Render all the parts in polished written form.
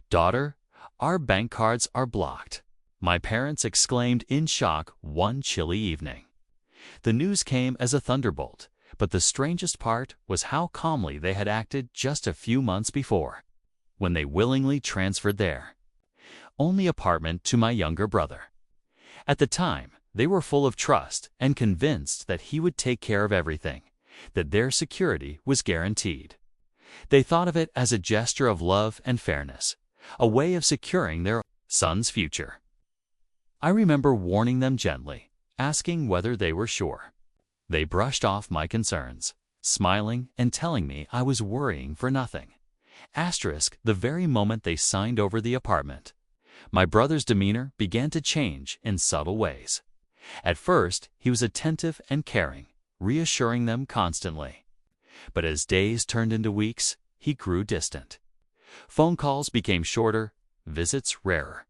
"Daughter, our bank cards are blocked," my parents exclaimed in shock one chilly evening. The news came as a thunderbolt, but the strangest part was how calmly they had acted just a few months before, when they willingly transferred their only apartment to my younger brother. At the time, they were full of trust and convinced that he would take care of everything, that their security was guaranteed. They thought of it as a gesture of love and fairness, a way of securing their son's future. I remember warning them gently, asking whether they were sure. They brushed off my concerns, smiling and telling me I was worrying for nothing. The very moment they signed over the apartment, my brother's demeanor began to change in subtle ways. At first, he was attentive and caring, reassuring them constantly. But as days turned into weeks, he grew distant. Phone calls became shorter, visits rarer.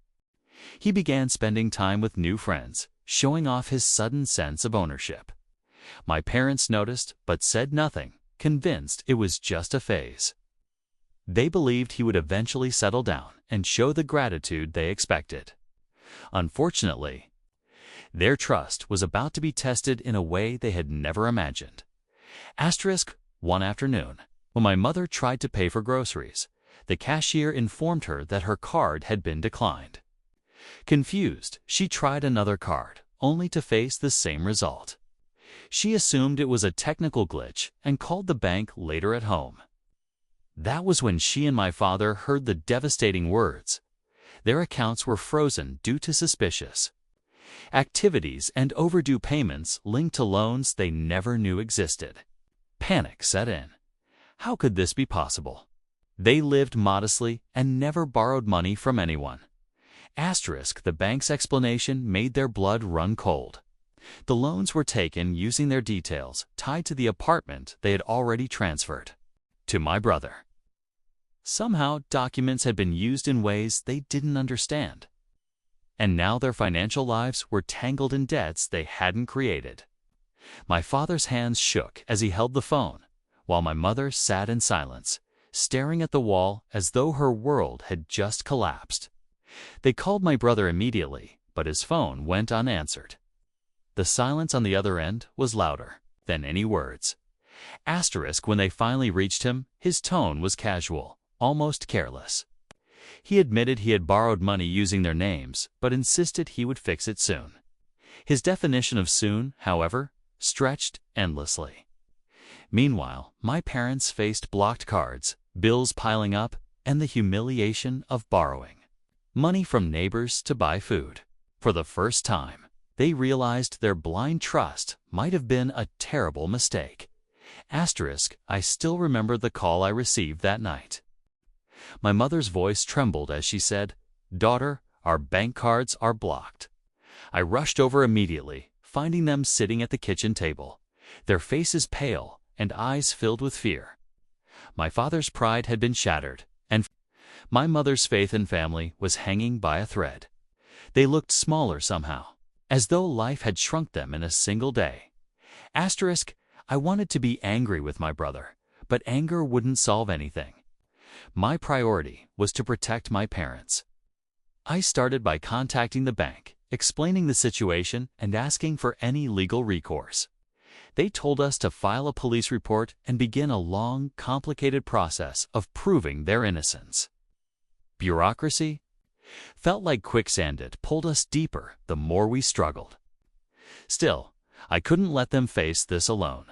He began spending time with new friends, showing off his sudden sense of ownership. My parents noticed but said nothing, convinced it was just a phase. They believed he would eventually settle down and show the gratitude they expected. Unfortunately, their trust was about to be tested in a way they had never imagined. One afternoon, when my mother tried to pay for groceries, the cashier informed her that her card had been declined. Confused, she tried another card, only to face the same result. She assumed it was a technical glitch and called the bank later at home. That was when she and my father heard the devastating words. Their accounts were frozen due to suspicious activities and overdue payments linked to loans they never knew existed. Panic set in. How could this be possible? They lived modestly and never borrowed money from anyone. The bank's explanation made their blood run cold. The loans were taken using their details tied to the apartment they had already transferred to my brother. Somehow, documents had been used in ways they didn't understand. And now their financial lives were tangled in debts they hadn't created. My father's hands shook as he held the phone, while my mother sat in silence, staring at the wall as though her world had just collapsed. They called my brother immediately, but his phone went unanswered. The silence on the other end was louder than any words. When they finally reached him, his tone was casual, almost careless. He admitted he had borrowed money using their names, but insisted he would fix it soon. His definition of soon, however, stretched endlessly. Meanwhile, my parents faced blocked cards, bills piling up, and the humiliation of borrowing money from neighbors to buy food. For the first time, they realized their blind trust might have been a terrible mistake. I still remember the call I received that night. My mother's voice trembled as she said, "Daughter, our bank cards are blocked." I rushed over immediately, finding them sitting at the kitchen table, their faces pale and eyes filled with fear. My father's pride had been shattered, and my mother's faith in family was hanging by a thread. They looked smaller somehow, as though life had shrunk them in a single day. I wanted to be angry with my brother, but anger wouldn't solve anything. My priority was to protect my parents. I started by contacting the bank, explaining the situation and asking for any legal recourse. They told us to file a police report and begin a long, complicated process of proving their innocence. Bureaucracy felt like quicksand. It pulled us deeper the more we struggled. Still, I couldn't let them face this alone.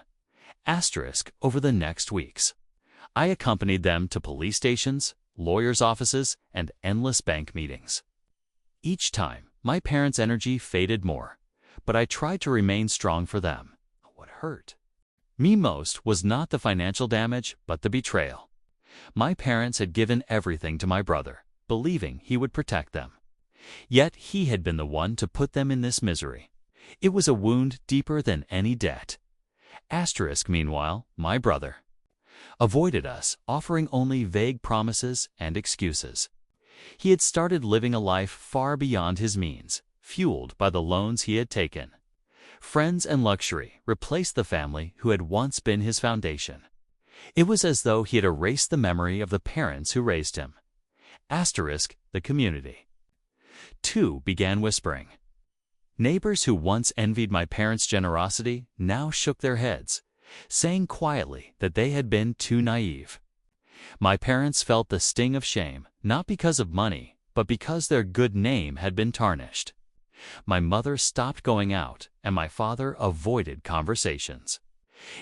Over the next weeks, I accompanied them to police stations, lawyers' offices, and endless bank meetings. Each time, my parents' energy faded more, but I tried to remain strong for them. What hurt me most was not the financial damage, but the betrayal. My parents had given everything to my brother, believing he would protect them. Yet he had been the one to put them in this misery. It was a wound deeper than any debt. Meanwhile, my brother avoided us, offering only vague promises and excuses. He had started living a life far beyond his means, fueled by the loans he had taken. Friends and luxury replaced the family who had once been his foundation. It was as though he had erased the memory of the parents who raised him. Asterisk, the community. 2 began whispering. Neighbors who once envied my parents' generosity now shook their heads, saying quietly that they had been too naive. My parents felt the sting of shame, not because of money, but because their good name had been tarnished. My mother stopped going out, and my father avoided conversations.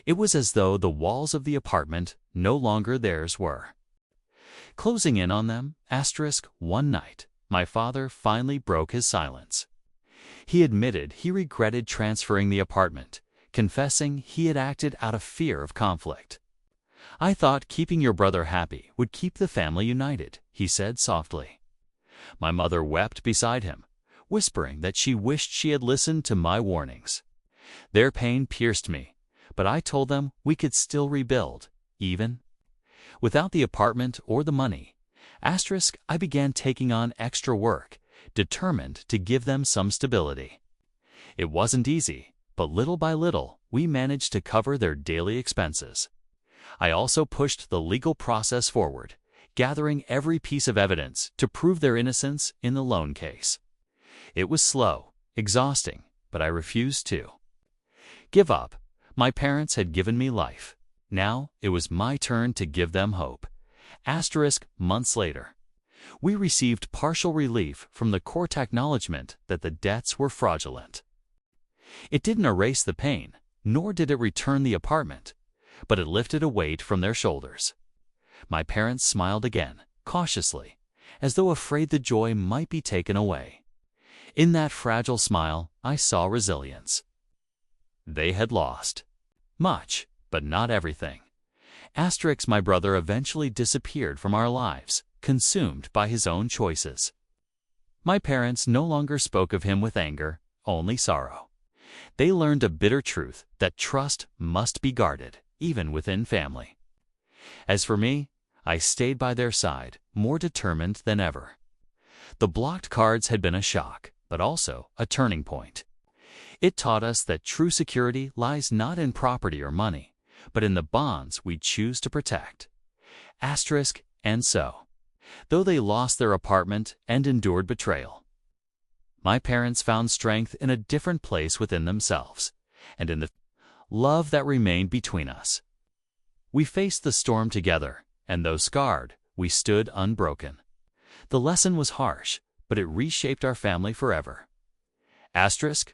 It was as though the walls of the apartment no longer theirs were. Closing in on them, asterisk, one night, my father finally broke his silence. He admitted he regretted transferring the apartment, confessing he had acted out of fear of conflict. I thought keeping your brother happy would keep the family united, he said softly. My mother wept beside him, whispering that she wished she had listened to my warnings. Their pain pierced me, but I told them we could still rebuild, even without the apartment or the money. Asterisk, I began taking on extra work, determined to give them some stability. It wasn't easy, but little by little, we managed to cover their daily expenses. I also pushed the legal process forward, gathering every piece of evidence to prove their innocence in the loan case. It was slow, exhausting, but I refused to give up. My parents had given me life. Now it was my turn to give them hope. Asterisk, months later, we received partial relief from the court acknowledgement that the debts were fraudulent. It didn't erase the pain, nor did it return the apartment, but it lifted a weight from their shoulders. My parents smiled again, cautiously, as though afraid the joy might be taken away. In that fragile smile, I saw resilience. They had lost much, but not everything. Asterisk, my brother eventually disappeared from our lives, consumed by his own choices. My parents no longer spoke of him with anger, only sorrow. They learned a bitter truth that trust must be guarded, even within family. As for me, I stayed by their side, more determined than ever. The blocked cards had been a shock, but also a turning point. It taught us that true security lies not in property or money, but in the bonds we choose to protect. Asterisk, and so, though they lost their apartment and endured betrayal, my parents found strength in a different place within themselves, and in the love that remained between us. We faced the storm together, and though scarred, we stood unbroken. The lesson was harsh, but it reshaped our family forever. Asterisk,